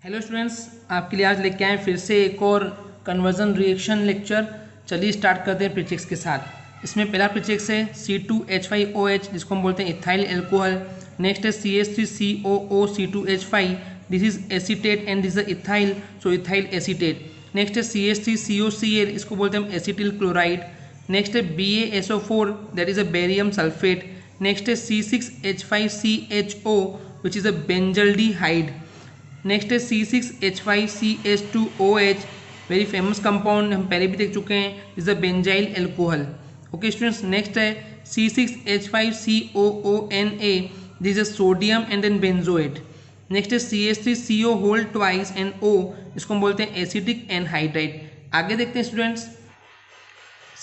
Hello students, आपके लिए आज लेके आए फिर से एक और कन्वर्जन रिएक्शन लेक्चर। चलिए स्टार्ट करते हैं प्रीफिक्स के साथ। इसमें पहला प्रीफिक्स है C2H5OH, जिसको हम बोलते हैं इथाइल एल्कोहल। नेक्स्ट है CH3COO C2H5, this is acetate and this is ethyl, so ethyl acetate. Next है CH3COCl, इसको बोलते हैं एसिटिल क्लोराइड। नेक्स्ट है BaSO4, that is a barium sulphate. Next है C6H5CHO, which is a benzaldehyde. Next है C6H5CH2OH, very famous compound, हम पहले भी देख चुके हैं, is a benzyl alcohol. Okay students, next है C6H5COONA, this is sodium and then benzoate. Next है CH3CO whole twice and O, इसको हम बोलते हैं एसिटिक एनहाइड्राइड। आगे देखते हैं students,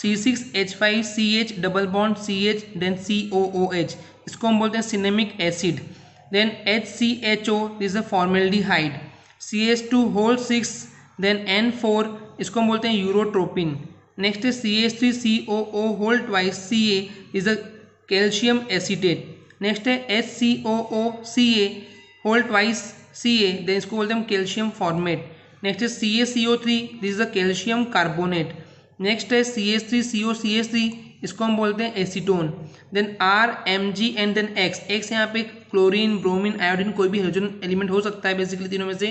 C6H5CH double bond CH then COOH, इसको हम बोलते हैं cinnamic acid. Then HCHO, this is a formaldehyde. CH2 whole 6, then N4, इसको हम बोलते हैं यूरोट्रोपिन। नेक्स्ट है CH3COO whole twice Ca, is a calcium acetate. Next है HCOOCa whole twice Ca, then इसको बोलते हैं हम कैल्शियम फॉर्मेट। नेक्स्ट है CaCO3, this is a calcium carbonate. Next है CH3COCH3, इसको हम बोलते हैं acetone. Then R Mg and then X यहाँ पे क्लोरीन, ब्रोमीन, आयोडीन, कोई भी हाइड्रोजन एलिमेंट हो सकता है बेसिकली तीनों में से,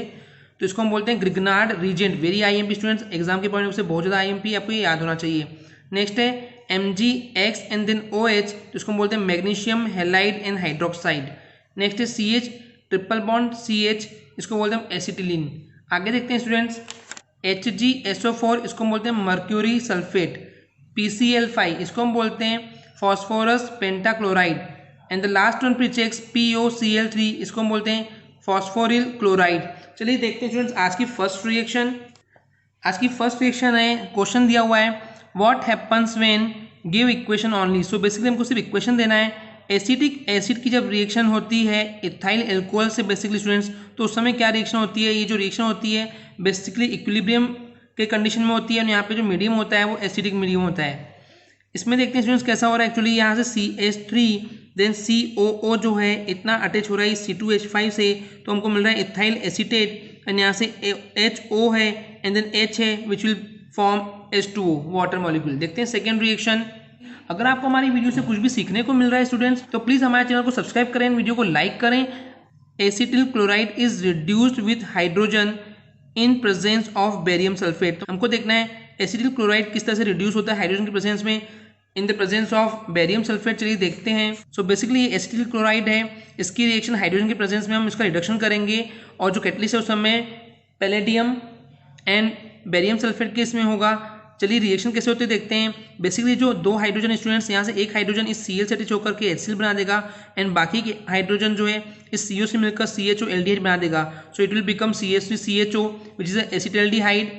तो इसको हम बोलते हैं Grignard reagent. Very IMP students, exam के पॉइंट ऑफ से बहुत ज़्यादा आईएमपी आपको ये याद होना चाहिए। नेक्स्ट है MgX एंड देन OH, तो इसको हम बोलते हैं magnesium halide and hydroxide. Next है CH ट्रिपल बॉन्ड CH, इसको बोलते हैं हम एसिटिलीन। आगे देखते हैं स्टूडेंट्स, HgSO4, इसको हम बोलते हैं मर्क्यूरी सल्फेट। PCl5, इसको हम बोलते हैं phosphorus pentachloride. And the last one prechecks POCl3, इसको हम बोलते हैं फॉस्फोरिल क्लोराइड। चलिए देखते हैं स्टूडेंट्स आज की फर्स्ट रिएक्शन। आज की फर्स्ट रिएक्शन है, क्वेश्चन दिया हुआ है what happens when give equation only. So basically हमको सिर्फ इक्वेशन देना है। एसिटिक एसिड की जब रिएक्शन होती है इथाइल एल्कोहल से बेसिकली स्टूडेंट्स, तो उस समय क्या रिएक्शन होती है, ये जो रिएक्शन होती है बेसिकली इक्विलिब्रियम के कंडीशन में होती है, और यहाँ पे जो मीडियम होता है वो एसिडिक मीडियम होता है। इसमें देखते हैं स्टूडेंट्स कैसा हो रहा है। एक्चुअली यहाँ से CH3 देन COO जो है इतना अटैच हो रहा है C2H5 से, तो हमको मिल रहा है इथाइल एसीटेट। एंड यहाँ से HO है एंड देन H है which will form H2O water molecule. देखते हैं सेकेंड रिएक्शन। अगर आपको हमारी वीडियो से कुछ भी सीखने को मिल रहा है स्टूडेंट्स, तो प्लीज़ हमारे चैनल को सब्सक्राइब करें, वीडियो को लाइक करें। Acetyl chloride is reduced with hydrogen in presence of barium sulphate. तो हमको देखना है एसिटिल क्लोराइड किस तरह से रिड्यूस होता है हाइड्रोजन की प्रेजेंस में in the presence of barium sulphate. चलिए देखते हैं। सो बेसिकली ये एसिटिल क्लोराइड है, इसकी रिएक्शन हाइड्रोजन के प्रेजेंस में हम इसका रिडक्शन करेंगे, और जो कैटलिस्ट है उस समय पैलेडियम एंड बेरियम सल्फेट के इसमें होगा। चलिए रिएक्शन कैसे होते देखते हैं। बेसिकली जो दो हाइड्रोजन स्टूडेंट्स, यहाँ से एक हाइड्रोजन इस Cl से अटैच होकर के HCl बना देगा, एंड बाकी के हाइड्रोजन जो है इस CO से मिलकर CHO एल्डिहाइड बना देगा। So it will become CH3CHO which is acetaldehyde.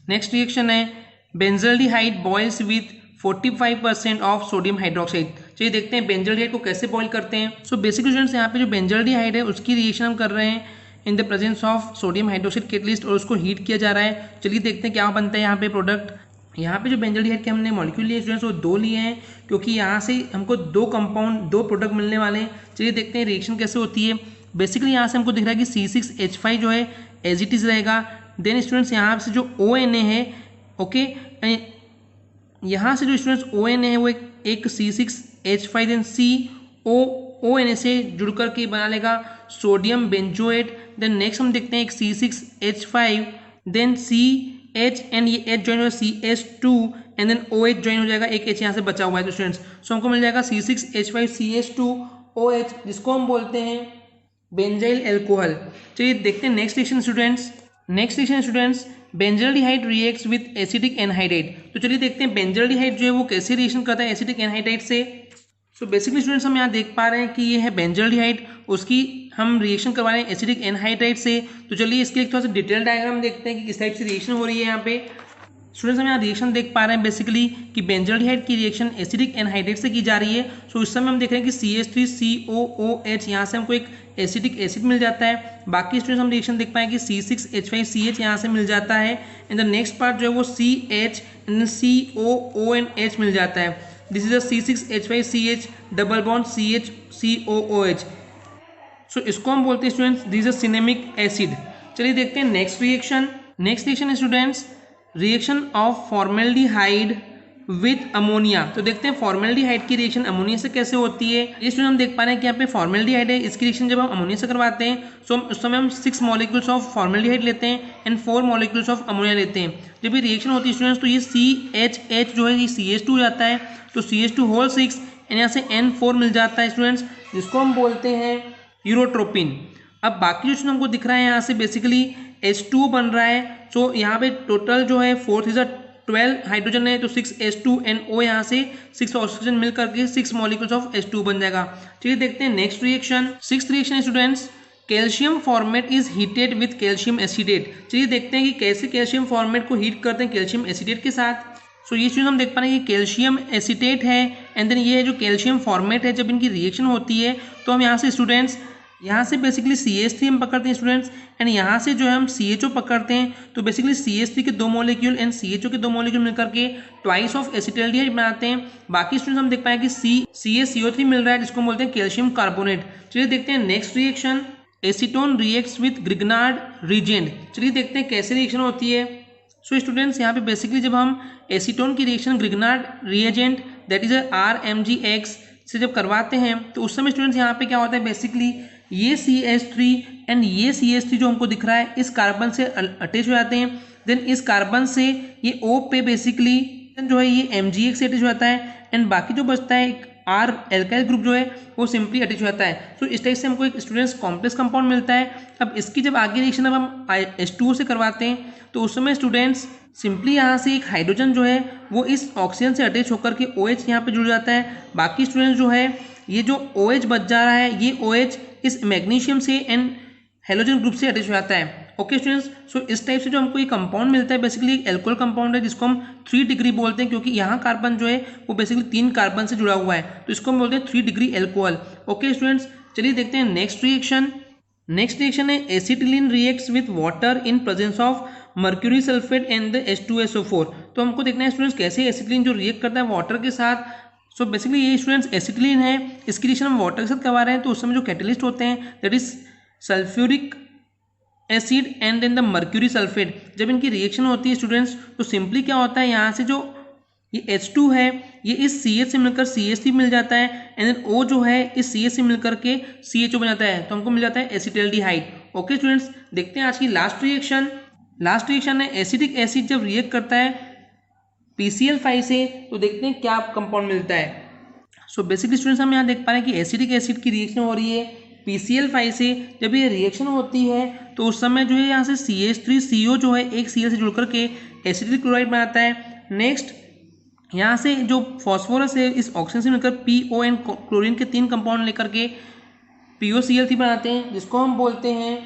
Next reaction है benzaldehyde boils with 45% of sodium hydroxide. चलिए देखते हैं बेंजल्डिहाइड को कैसे बॉयल करते हैं। सो बेसिकली स्टूडेंट्स यहाँ पे जो बेंजल्डिहाइड है उसकी रिएक्शन हम कर रहे हैं in the presence of sodium hydroxide catalyst, और उसको हीट किया जा रहा है। चलिए देखते हैं क्या बनता है यहाँ पे प्रोडक्ट। यहाँ पे जो बेंजल्डिहाइड के हमने मॉलिक्यूल लिए स्टूडेंट्स वो दो लिए हैं, क्योंकि यहाँ से हमको दो कंपाउंड, दो प्रोडक्ट मिलने वाले हैं। चलिए देखते हैं रिएक्शन कैसे होती है। बेसिकली यहाँ से हमको दिख रहा है कि C6H5 जो है एज इट इज रहेगा। देन स्टूडेंट्स यहाँ से जो ONA है, ओके, यहाँ से जो स्टूडेंट्स ONA है वो एक C6H5 देन COONA से जुड़ करके बना लेगा सोडियम बेंजोएट। देन नेक्स्ट हम देखते हैं एक C6H5 देन CH एंड ये H ज्वाइन हो जाएगा CH2 and then OH join हो जाएगा, एक H यहाँ से बचा हुआ है तो स्टूडेंट्स, सो हमको मिल जाएगा C6H5CH2OH, जिसको हम बोलते हैं बेंजाइल एल्कोहल। चलिए देखते हैं next reaction students. Next reaction students benzaldehyde reacts with acetic anhydride. तो चलिए देखते हैं बेंजल्डिहाइड जो है वो कैसे रिएक्शन करता है एसिटिक एनहाइड्राइड से। सो बेसिकली स्टूडेंट्स हम यहाँ देख पा रहे हैं कि ये है बेंजल्डिहाइड, उसकी हम रिएक्शन करवा रहे हैं एसिटिक एनहाइड्राइड से। तो चलिए इसके एक थोड़ा सा डिटेल डायग्राम देखते हैं कि किस टाइप से रिएक्शन हो रही है यहाँ पे। स्टूडेंट्स हम यहाँ रिएक्शन देख पा रहे हैं बेसिकली कि बेंजल्डिहाइड की रिएक्शन एसिटिक एनहाइड्राइड से की जा रही है। सो इस समय हम देख रहे हैं कि CH3COOH यहाँ से हमको एक एसिटिक एसिड मिल जाता है। बाकी स्टूडेंट्स हम रिएक्शन देख पाए कि C6H5CH यहाँ से मिल जाता है, एंड द नेक्स्ट पार्ट जो है वो CH एंड COONH मिल जाता है। This is a C6H5CH double bond CH COOH। सो इसको हम बोलते हैं students this is a cinnamic acid. चलिए देखते हैं next reaction. Next reaction students, reaction of formaldehyde with ammonia. तो देखते हैं फॉर्मेल्डिहाइड की रिएक्शन अमोनिया से कैसे होती है। इस हम देख पा रहे हैं कि यहाँ पे फॉर्मेल्डिहाइड है, इसकी रिएक्शन जब हम अमोनिया से करवाते हैं तो उस समय हम 6 मॉलिक्यूल्स ऑफ फॉर्मेल्डिहाइड लेते हैं एंड 4 मॉलिक्यूल्स ऑफ अमोनिया लेते हैं। जब ये रिएक्शन होती है स्टूडेंट्स तो ये CHH जो है ये CH2 हो जाता है, तो CH2 होल 6 एंड यहाँ से N4 मिल जाता है स्टूडेंट्स, जिसको हम बोलते हैं यूरोट्रोपिन। अब बाकी जो हमको दिख रहा है यहाँ से बेसिकली H2 बन रहा है, सो यहाँ पे टोटल जो है 4 × 12 हाइड्रोजन है, तो 6 H2 एंड O यहाँ से 6 ऑक्सीजन मिल करके 6 मॉलिक्यूल्स ऑफ H2 बन जाएगा। चलिए देखते हैं next reaction. Sixth reaction students, calcium formate is heated with calcium acetate. चलिए देखते हैं कि कैसे कैल्शियम फॉर्मेट को हीट करते हैं कैल्शियम एसिटेट के साथ। सो ये चीज़ हम देख पा रहे हैं कि कैल्शियम एसिटेट है एंड देन ये है जो कैल्शियम फॉर्मेट है। जब इनकी रिएक्शन होती है तो हम यहाँ से स्टूडेंट्स यहाँ से बेसिकली CH3 हम पकड़ते हैं स्टूडेंट्स एंड यहाँ से जो है हम CHO पकड़ते हैं, तो बेसिकली CH3 के 2 मॉलिक्यूल एंड CHO के 2 मॉलिक्यूल मिलकर के ट्वाइस ऑफ एसिटाल्डिहाइड बनाते हैं। बाकी स्टूडेंट्स हम देख पाए कि CaCO3 मिल रहा है, जिसको हम बोलते हैं कैल्शियम कार्बोनेट। चलिए देखते हैं next reaction, acetone reacts with Grignard reagent. चलिए देखते हैं कैसे रिएक्शन होती है। सो स्टूडेंट्स यहाँ पे बेसिकली जब हम एसीटोन की reaction Grignard reagent that is RMgX से जब करवाते हैं तो उस समय स्टूडेंट्स यहाँ पे क्या होता है, बेसिकली ये CH3 एंड ये CH3 जो हमको दिख रहा है इस कार्बन से अटैच हो जाते हैं। देन इस कार्बन से ये O पे बेसिकली जो है ये MgX से अटैच हो जाता है एंड बाकी जो बचता है एक R एल्काइल ग्रुप जो है वो सिंपली अटैच हो जाता है। तो इस टाइप से हमको एक स्टूडेंट्स कॉम्प्लेक्स कंपाउंड मिलता है। अब इसकी जब आगे रिएक्शन अब हम H2O से करवाते हैं तो उस समय स्टूडेंट्स सिंपली यहाँ से एक हाइड्रोजन जो है वो इस ऑक्सीजन से अटैच होकर के OH यहाँ पे जुड़ जाता है। बाकी स्टूडेंट्स जो है ये जो OH बच जा रहा है ये OH इस मैग्नीशियम से एंड हेलोजन ग्रुप से अटैच हो जाता है। ओके स्टूडेंट्स, सो इस टाइप से जो हमको ये कंपाउंड मिलता है बेसिकली एक एल्कोहल कंपाउंड है, जिसको हम 3 डिग्री बोलते हैं, क्योंकि यहाँ कार्बन जो है वो बेसिकली 3 कार्बन से जुड़ा हुआ है, तो इसको हम बोलते हैं 3 डिग्री एल्कोहल। ओके स्टूडेंट्स, चलिए देखते हैं नेक्स्ट रिएक्शन। नेक्स्ट रिएक्शन है acetylene reacts with water in presence of mercury sulphate and the H2SO4। तो हमको देखना है स्टूडेंट्स कैसे एसिटिलीन जो रिएक्ट करता है वाटर के साथ। सो बेसिकली ये स्टूडेंट्स एसिटिलीन है, इसकी रिएक्शन हम वाटर के साथ करवा रहे हैं, तो उस समय जो कैटलिस्ट होते हैं that is sulphuric acid and then the mercury sulphate. जब इनकी रिएक्शन होती है स्टूडेंट्स तो सिंपली क्या होता है, यहाँ से जो ये H2 है ये इस CH से मिलकर CH3 मिल जाता है एंड देन O जो है इस CH से मिलकर के CHO बन जाता है, तो हमको मिल जाता है एसिटाल्डिहाइड। ओके स्टूडेंट्स, देखते हैं आज की लास्ट रिएक्शन। लास्ट रिएक्शन है एसिडिक एसिड जब रिएक्ट करता है PCl5 से, तो देखते हैं क्या कंपाउंड मिलता है। सो बेसिकली स्टूडेंट्स हम यहाँ देख पा रहे हैं कि एसिडिक एसिड की रिएक्शन हो रही है PCl5 से। जब ये रिएक्शन होती है तो उस समय जो है यहाँ से CH3CO जो है एक Cl से जुड़ करके एसिटिल क्लोराइड बनाता है। नेक्स्ट यहाँ से जो फॉस्फोरस है इस ऑक्सीजन से मिलकर PO एंड क्लोरीन के 3 कंपाउंड लेकर के POCl3 बनाते हैं, जिसको हम बोलते हैं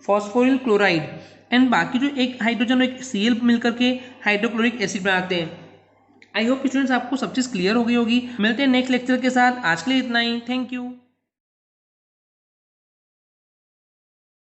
फॉस्फोरिल क्लोराइड। एंड बाकी जो एक हाइड्रोजन और एक Cl मिलकर के हाइड्रोक्लोरिक एसिड बनाते हैं। आई होप स्टूडेंट्स आपको सब चीज़ क्लियर हो गई होगी। मिलते हैं नेक्स्ट लेक्चर के साथ, आज के लिए इतना ही। Thank you.